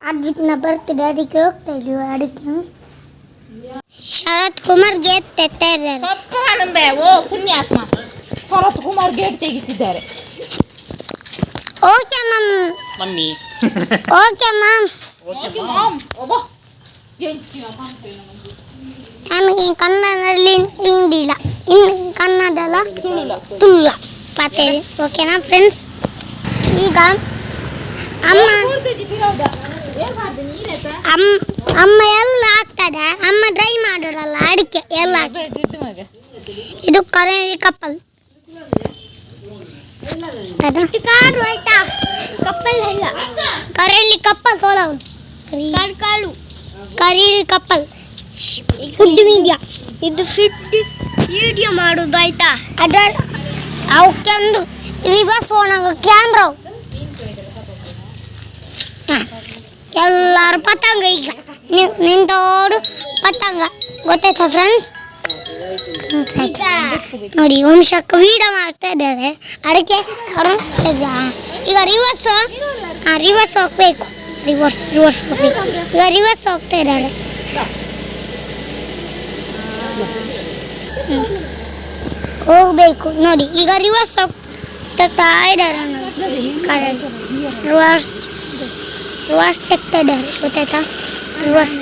ಅದ್ವಿತ್ನ ಬರ್ತಿದೆ ಅದಕ್ಕೆ ಹೋಗ್ತಾ ಇದೀವಿ ಅದಕ್ಕೆ ಶರತ್ ಕುಮಾರ್ ಗೇಟ್ ತೆಗ್ತಾ ಇದ್ದಾರೆ. ಓ ಪುಣ್ಯಾತ್ಮ ಶರತ್ ಕುಮಾರ್ ಗೇಟ್ ತೆಗಿತಿದ್ದಾರೆ. Okay ma'am mummy okay ma'am ನನಗೆ ಕನ್ನಡದಲ್ಲಿ ಇಂಗ್ಲಿಲ್ಲ ಕನ್ನಡಲ್ಲ ತುಳುಲ ಪಾತೇರಿ. ಓಕೆನಾ ಫ್ರೆಂಡ್ಸ್? ಈಗ ಅಮ್ಮ ಅಮ್ಮ ಎಲ್ಲ ಆಗ್ತದೆ. ಅಮ್ಮ ಡ್ರೈ ಮಾಡೋಲ್ಲ ಅಡಿಕೆ ಎಲ್ಲ. ಇದು ಕರಾವಳಿ ಕಪಲ್ ಕರಾವಳಿ ಕಪಲ್ ತೋಲವನು ಕರಾವಳಿ ಕಪಲ್ ಫುಡ್ ಮೀಡಿಯಾ ಇದು ಫುಡ್ ವಿಡಿಯೋ ಮಾಡೋದು ಆಯ್ತಾ? ಅದರ ಅವಕ್ಕೊಂದು ರಿವರ್ಸ್ ಓಣಾಗ ಕ್ಯಾಮ್ರಾ ಎಲ್ಲರೂ ಪತಂಗ ಈಗ ನಿಂತೋಡು ಪತಂಗ ಗೊತ್ತಾಯ್ತಾ ಫ್ರೆಂಡ್ಸ್? ನೋಡಿ ವಂಶಕ್ಕೆ ವೀಡಿಯೋ ಮಾಡ್ತಾ ಇದ್ದಾರೆ ಅದಕ್ಕೆ ಅವರು ಈಗ ರಿವರ್ಸ್ ಹೋಗ್ಬೇಕು. ರಿವರ್ಸ್ ಹೋಗ್ಬೇಕು. ಈಗ ರಿವರ್ಸ್ ಹೋಗ್ತಾ ಇದ್ದಾರೆ. ಹೋಗ್ಬೇಕು ನೋಡಿ ಈಗ ರಿವರ್ಸ್ ಹೋಗ್ತಾ ಇದ್ದಾರೆ. ರಿವರ್ಸ್ ತೆಗ್ತಾ ಇದ್ದಾರೆ ಗೊತ್ತಾಯ್ತಾ? ರಿವರ್ಸ್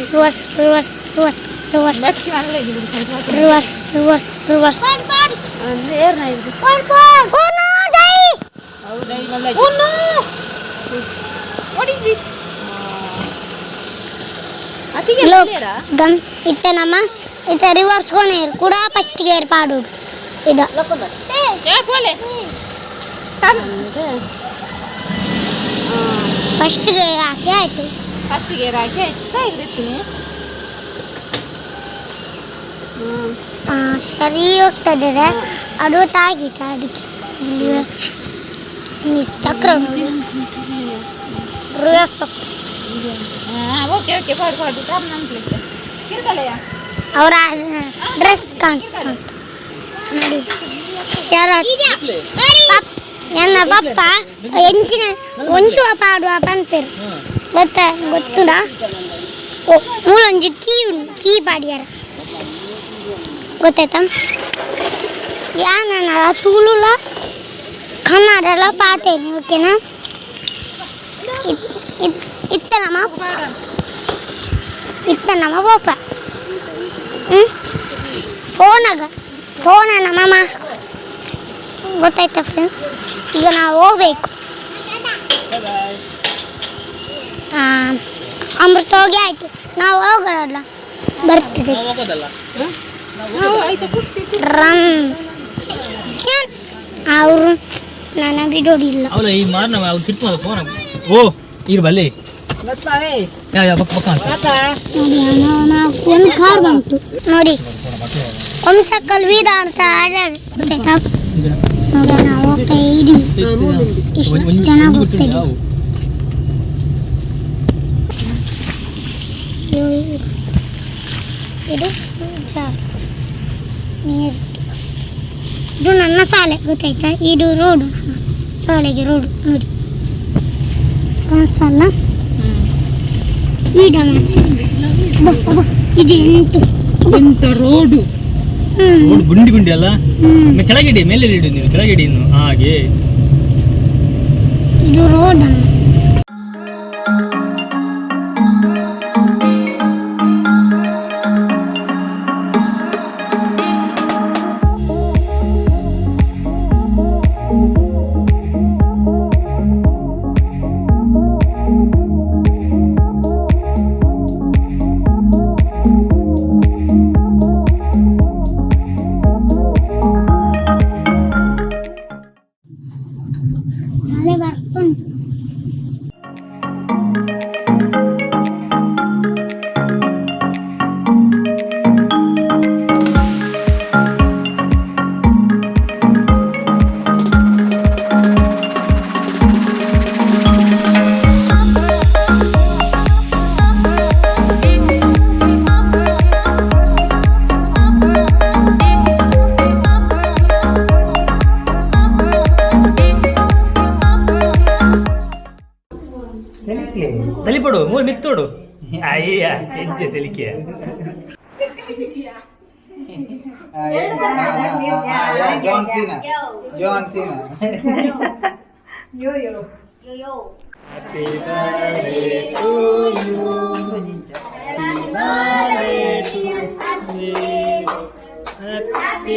ఇట్టనమ్మా ఇట్లా రివర్స్ కొనేరు కూడా ఫస్ట్ గేర్ పాడు ఇడ ಫಸ್ಟ್ ಗೇರ್ ಹಾಕಿ ಆಯ್ತು. ಸರಿ ಹೋಗ್ತದೆ ಅದು ತಾಗಿತ ಅದಕ್ಕೆ ಚಕ್ರ ರಿವರ್ಸ್ ಅವರ ಡ್ರೆಸ್ ಕಾಣಿಸ್ತಾ ನೋಡಿ. ನನ್ನ ಪಪ್ಪ ಎಂಚಿನ ಒಂಚುವ ಪಾಡುವ ಪಂಪೇರು ಗೊತ್ತುಡ ಮೂಲೊಂಜು ಕೀ ಪಾಡ್ಯಾರ ಗೊತ್ತಾಯ್ತಾ? ಯಾನ ತುಳುಲ ಕನ್ನಡ ಪಾತೇನೆ. ಓಕೆನಾ? ಇತ್ತನಮ್ಮ ಪಪ್ಪ ಫೋನ ನಮ್ಮ ಮಾಸ್ಕ್ ಗೊತ್ತಾಯ್ತಾ ಫ್ರೆಂಡ್ಸ್? ಈಗ ನಾವು ಹೋಗ್ಬೇಕು. ಅಮೃತ ಹೋಗಿ ಆಯ್ತು ನಾವು ಹೋಗೋಣ ಬರ್ತಿದೆ. ಅವರು ನನ್ನ ಬಿಡೋದಿಲ್ಲ. ಒಂದು ಕಾರ್ ಬಂತು ನೋಡಿ. ವಂಶಕ್ಕಲ್ ವೀರ ಅಂತ ಗೊತ್ತಾಯ್ತಾ? ನೋಡಿ ನಾವು ಹೋಗ್ತಾ ಇದೀವಿ. ಇಷ್ಟು ಚೆನ್ನಾಗಿ ಹೋಗ್ತಾ ಇದೀವಿ. ಇದು ನೀರು. ಇದು ನನ್ನ ಶಾಲೆ ಗೊತ್ತಾಯ್ತಾ? ಇದು ರೋಡು ಶಾಲೆಗೆ ರೋಡು ನೋಡಿ ಕಾಣಿಸ್ತಲ್ಲ? ವೀಡಿಯೋ ಇದು ಎಂತ ರೋಡು ಗುಂಡಿ ಗುಂಡಿ ಅಲ್ಲ? ಕೆಳಗಿಡಿ ಮೇಲೆ ಇಡು ನೀವು ಕೆಳಗಿಡಿ ಇನ್ನು ಹಾಗೆ. ಇದು ರೋಡ್ ತೋಡು ಅಯ್ಯ ಎಂಚೆ ತೆಲಿಕೆ John Cena. Happy birthday to you. Happy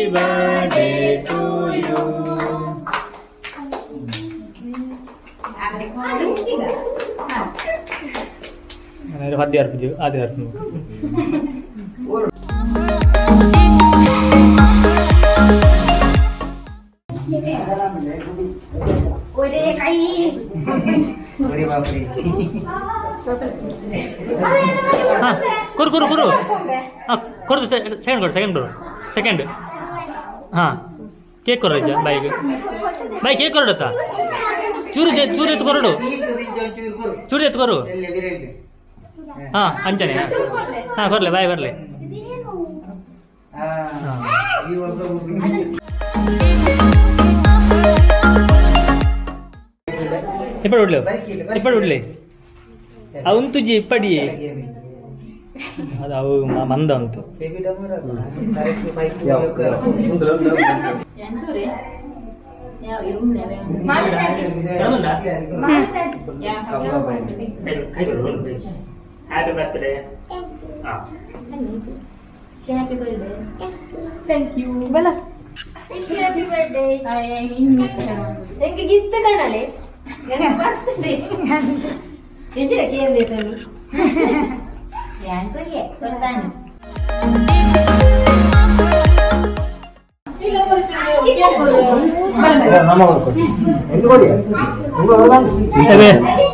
birthday to you. Happy birthday to you. Ini hadiah puju, hadiah puju. Kuru. Second. Cake koro aja, baik. Baik cake koro data. Curi itu koro do. Curi itu koro. Ancane. Korle, baik korle. ಇಪ್ಪಡು ಉಡ್ಲೆ ಅವನು ತುಜಿ ಇಪ್ಪಡಿ ಅದು ಅವು ಮಂದ ಉಂಟು happy birthday thank you ಬಲ happy birthday ಹೆಂಗೆ gift ಕಾಣಲೆ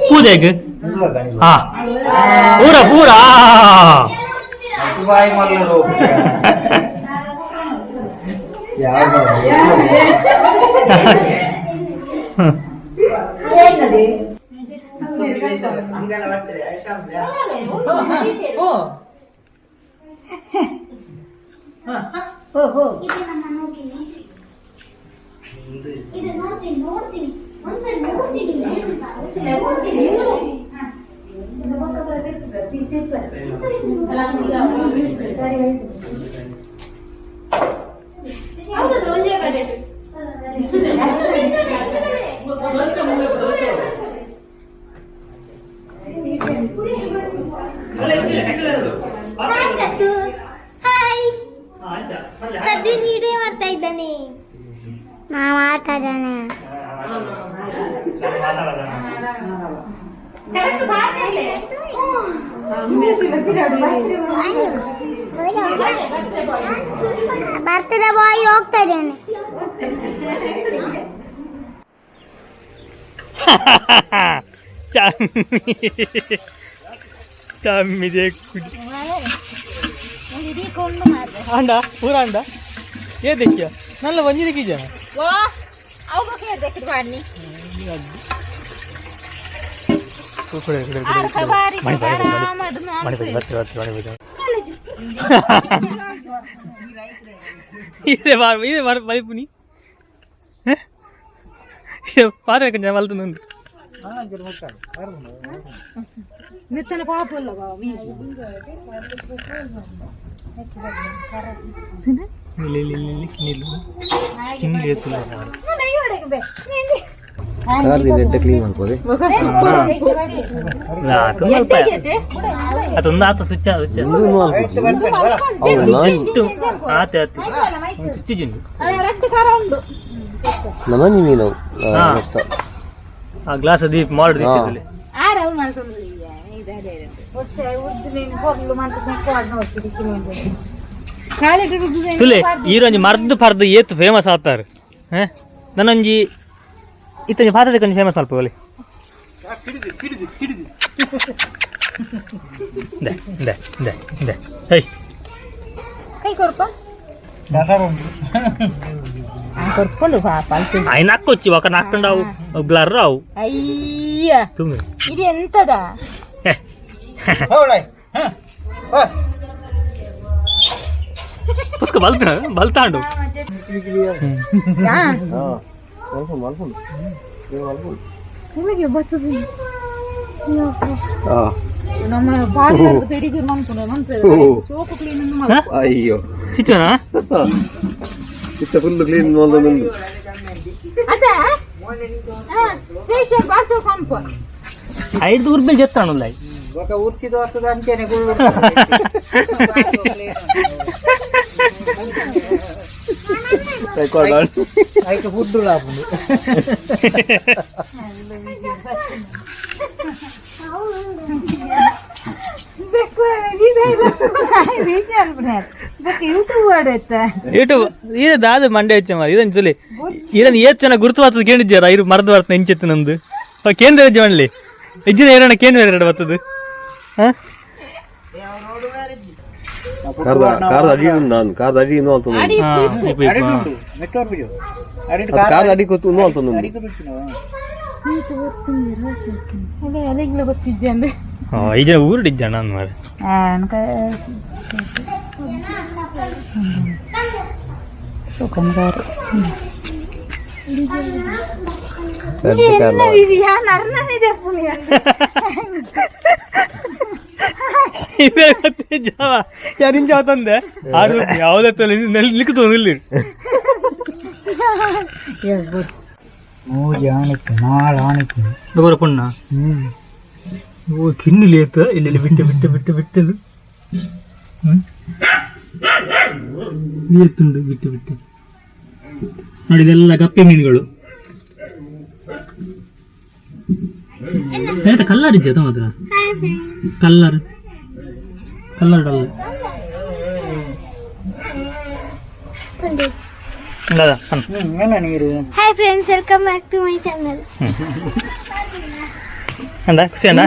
ಪೂಜೆಗೆ ಪೂರ ಪೂರ ಸದ್ಯ ವಿಡಿಯೋ ಮಾಡ್ತಾ ಇದ್ದಾನೆ ಮಾಡ್ತಾ ಇದ್ದಾನೆ ಬರ್ತಿರ ಬಾಯ್ ಹೋಗ್ತಾ ಇದ್ದಾನೆ चामी देख अंडा पूरा अंडा ये देखिए नल्ला वंजी देखी जाना वाह आओ के देख बाड़नी इदे बार पुनी पारे कंजा वालतुंदु మెత్తన పాపల బావి నీళ్ళు ఎత్తులు ಕ್ಲೀನ್ ಮಾಡ್ಕೋದೆ ಅದೊಂದು ಆತ ಸ್ವಿಚ್ ಚುಚ್ಚಿದ್ದೀನಿ ನಮನಿ ಮೀನು ಆ ಗ್ಲಾಸ್ ದೀಪ ಮಾಡಿದ್ವಿ ಸುಲೆ ಈರೊಂಜಿ ಮರ್ದ್ ಪರ್ದ್ ಏತ್ ಫೇಮಸ್ ಆತಾರು ನನ್ನೊಂಜಿ ಇತ್ತಂಜಿ ಪಾತ್ರೆ ಕೊಂಚ ಫೇಮಸ್ ಅಲ್ಪ ಒಲಿ ఆయన నక్కొచ్చి ఒక నక్కండావు బ్లర్ రావు అయ్యా ఇది ఎంతదా పుస్తక బల్తాడు ನಿಮಗೆ ಬರ್ತದೆ ನಮ್ಮ ಪಾರ್ಲರ್ ಪೆಡಿಕ್ಯೂರ್ ಮಾಡ್ಕೊಂಡು ಸೋಪ್ ಕ್ಲೀನ್ ಅಯ್ಯೋ ಚಿಚ್ಚನಾ ಇತ್ತ ಫುಲ್ ಕ್ಲೀನ್ ಮಾಡೋದು ಅದ ಫೇಶಿಯಲ್ ಬಾಸೋ ಕಾನ್ಪ 5 ರೂಪಾಯಿ ಜೆತ್ತಾನಲ್ಲ ఒక ఊర్చిదో వస్తుంది అంతేనే గుళ్ళు అయితే ఫుడ్ లాభం ಯೂಟ್ಯೂಬ್ ಇದು ದಾದು ಮಂಡೆ ಹೆಚ್ಚ ಮಾಡಿ ಇದನ್ನು ಚೊಲಿ ಇದನ್ನು ಏತ್ ಗುರುತು ಕೇಳಿದ್ಯಾರ ಇರು ಮರದ ಬರ್ತದೆ ಹೆಂಚೆತ್ತು ನಂದು ಕೇಂದ್ರ ಹೆಜ್ಜೆ ಮಾಡಲಿ ಹೆಜ್ಜಿನ ಏರೋಣ ಕೇಂದ್ರ ಎರಡು ಬರ್ತದೆ ಕಾರ್ ಅಡಿ ನಾನು ಕಾರ್ ಅಡಿ ಇನ್ನೂ ಅಂತ ಕಾರ್ ಅಡಿ ಗೊತ್ತು ಅಂತ ಗೊತ್ತಿದ್ದೆ ಅಂದ್ರೆ ಈ ಜನ ಊರಿದ್ದೆ ನಾನು ಮಾಡಿ ಯಾರಿನ್ ಜಾವ ತಂದೆ ಯಾವ್ದತ್ತ ನಿಲ್ಕುತ್ತ ಇಲ್ಲಿ ಪುಣ್ಣ ಓ ತಿನ್ನಿಲಿ ಆಯ್ತ ಇಲ್ಲಿ ಬಿಟ್ಟದು ಏತುಂಡು ಬಿಟ್ಟು ನೋಡಿ ಇದೆಲ್ಲ ಕಪ್ಪೆ ಮೀನುಗಳು ಕಲ್ಲರ್ ಇದ್ದ ಮಾತ್ರ colour Hi friends, welcome back to my channel. Anda, kusana?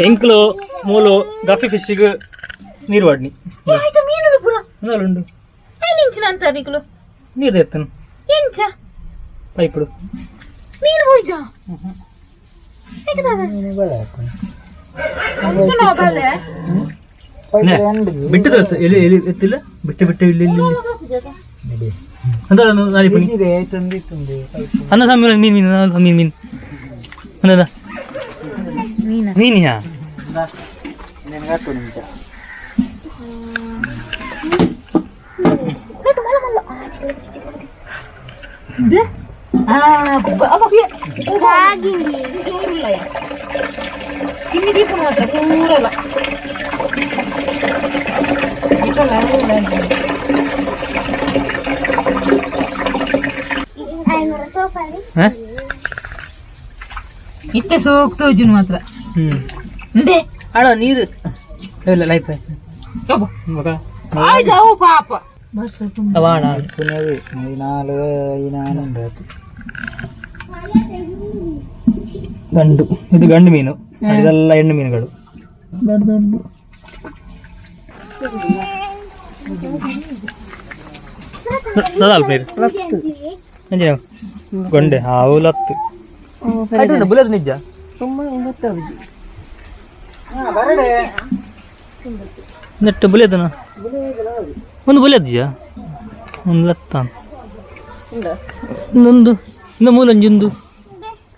ಎಂಕ್ಲು ಮೂಲು ಗಫಿ ಫಿಶ್ಗೆ ನೀರು ವಾಡ್ನಿ ಉಂಡು ನೀರು ಎತ್ತನು ಪೈಪುಡು ಬಿಟ್ಟದ ಎಲ್ಲಿ ಎತ್ತಿಲ್ಲ ಬಿಟ್ಟು ಇಲ್ಲಿ ಅಂತ ಅನ್ನ ಸಮಯ ಮೀನು ಅನ್ನದ ಮೀನಿಯಾ ಇತ್ತೆ ಸೋಕ್ತೋಜು ಮಾತ್ರ ಅಡ ನೀರು ಇಲ್ಲ ಲೈಫ್ ಪಾಪ ಗಂಡು ಇದು ಗಂಡು ಮೀನು ಇದೆಲ್ಲ ಹೆಣ್ಣು ಮೀನುಗಳು ಗೊಂಡೆ ಹಾವು ಲತ್ತು ಬುಲೆದು ನಿಜ ನೆಟ್ಟು ಬುಲೆದನ ಒಂದು ಬುಲೆದ್ಯಾ ಒಂದು ಲತ್ತ ಇನ್ನೊಂದು ಇನ್ನು ಮೂಲಂಜೊಂದು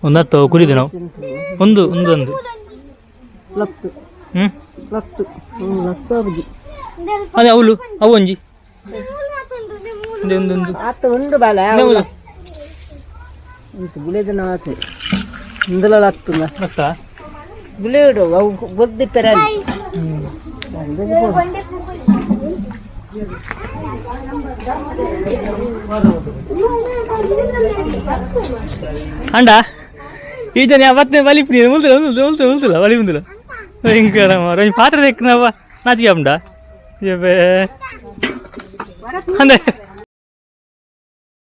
ಒಂದು ಹತ್ತು ಕುಡಿದೆ ನಾವು ಒಂದು ಅದೇ ಅವಳು ಅವು ಒಂಜಿ ಉಂಡು ಬಾಲ ಇಂదులో లత్తుందా బులేడు బొద్ది పెరాలి ಅಂಡ ಈ ಜನ ಯಾವತ್ತೇ ಬಲಿಪಿ ಮುಲ್ತಲ್ಲ ಬಲಿ ಮುಂದಿಲ್ಲ ಭಯಂಕರ ಪಾತ್ರ ನಾಚಿಗೆ ಅಂಡ ಅಂದ್ರೆ